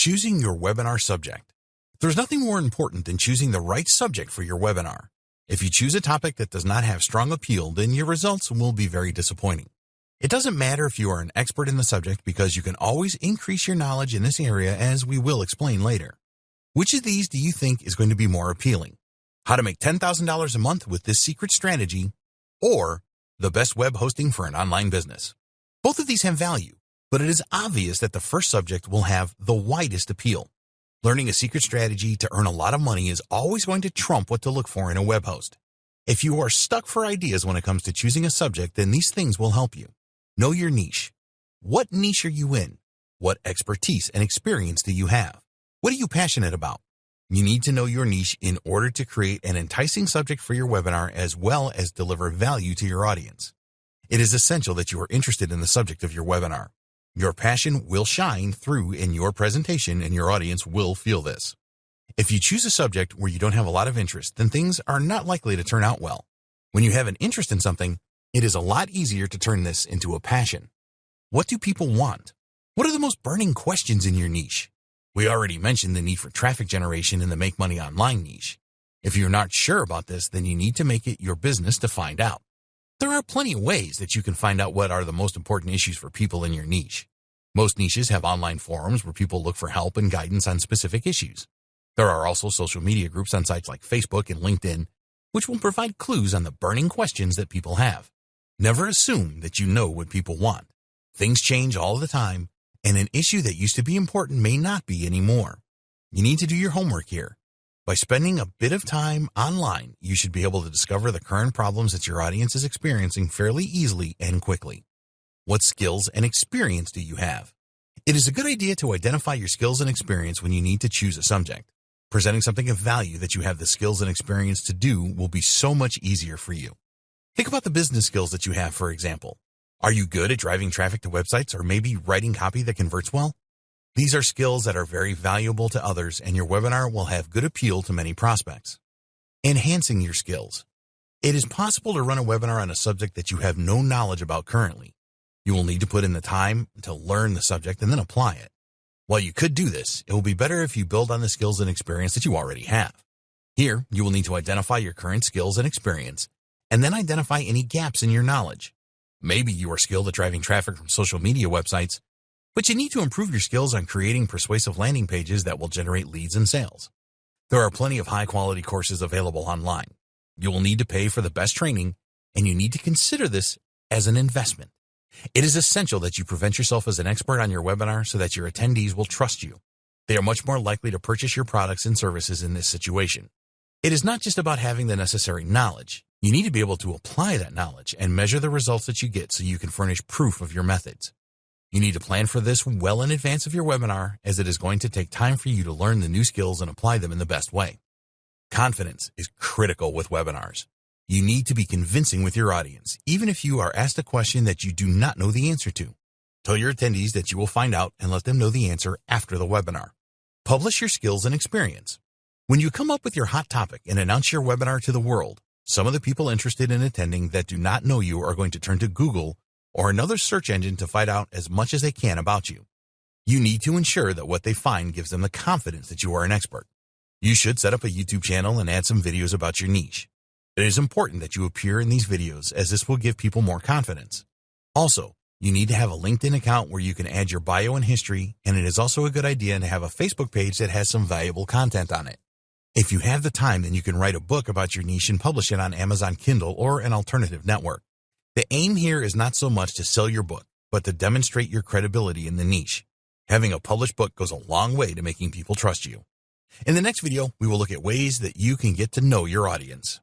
Choosing your webinar subject. There's nothing more important than choosing the right subject for your webinar. If you choose a topic that does not have strong appeal, then your results will be very disappointing. It doesn't matter if you are an expert in the subject because you can always increase your knowledge in this area, as we will explain later. Which of these do you think is going to be more appealing? How to make $10,000 a month with this secret strategy, or the best web hosting for an online business? Both of these have value, but it is obvious that the first subject will have the widest appeal. Learning a secret strategy to earn a lot of money is always going to trump what to look for in a web host. If you are stuck for ideas when it comes to choosing a subject, then these things will help you. Know your niche. What niche are you in? What expertise and experience do you have? What are you passionate about? You need to know your niche in order to create an enticing subject for your webinar as well as deliver value to your audience. It is essential that you are interested in the subject of your webinar. Your passion will shine through in your presentation and your audience will feel this. If you choose a subject where you don't have a lot of interest, then things are not likely to turn out well. When you have an interest in something, it is a lot easier to turn this into a passion. What do people want? What are the most burning questions in your niche? We already mentioned the need for traffic generation in the make money online niche. If you're not sure about this, then you need to make it your business to find out. There are plenty of ways that you can find out what are the most important issues for people in your niche. Most niches have online forums where people look for help and guidance on specific issues. There are also social media groups on sites like Facebook and LinkedIn, which will provide clues on the burning questions that people have. Never assume that you know what people want. Things change all the time, and an issue that used to be important may not be anymore. You need to do your homework here. By spending a bit of time online, you should be able to discover the current problems that your audience is experiencing fairly easily and quickly. What skills and experience do you have? It is a good idea to identify your skills and experience when you need to choose a subject. Presenting something of value that you have the skills and experience to do will be so much easier for you. Think about the business skills that you have, for example. Are you good at driving traffic to websites or maybe writing copy that converts well? These are skills that are very valuable to others, and your webinar will have good appeal to many prospects. Enhancing your skills. It is possible to run a webinar on a subject that you have no knowledge about currently. You will need to put in the time to learn the subject and then apply it. While you could do this, it will be better if you build on the skills and experience that you already have. Here, you will need to identify your current skills and experience, and then identify any gaps in your knowledge. Maybe you are skilled at driving traffic from social media websites, but you need to improve your skills on creating persuasive landing pages that will generate leads and sales. There are plenty of high-quality courses available online. You will need to pay for the best training, and you need to consider this as an investment. It is essential that you present yourself as an expert on your webinar so that your attendees will trust you. They are much more likely to purchase your products and services in this situation. It is not just about having the necessary knowledge. You need to be able to apply that knowledge and measure the results that you get so you can furnish proof of your methods. You need to plan for this well in advance of your webinar, as it is going to take time for you to learn the new skills and apply them in the best way. Confidence is critical with webinars. You need to be convincing with your audience, even if you are asked a question that you do not know the answer to. Tell your attendees that you will find out and let them know the answer after the webinar. Publish your skills and experience. When you come up with your hot topic and announce your webinar to the world, some of the people interested in attending that do not know you are going to turn to Google or another search engine to find out as much as they can about you. You need to ensure that what they find gives them the confidence that you are an expert. You should set up a YouTube channel and add some videos about your niche. It is important that you appear in these videos, as this will give people more confidence. Also, you need to have a LinkedIn account where you can add your bio and history, and it is also a good idea to have a Facebook page that has some valuable content on it. If you have the time, then you can write a book about your niche and publish it on Amazon Kindle or an alternative network. The aim here is not so much to sell your book, but to demonstrate your credibility in the niche. Having a published book goes a long way to making people trust you. In the next video, we will look at ways that you can get to know your audience.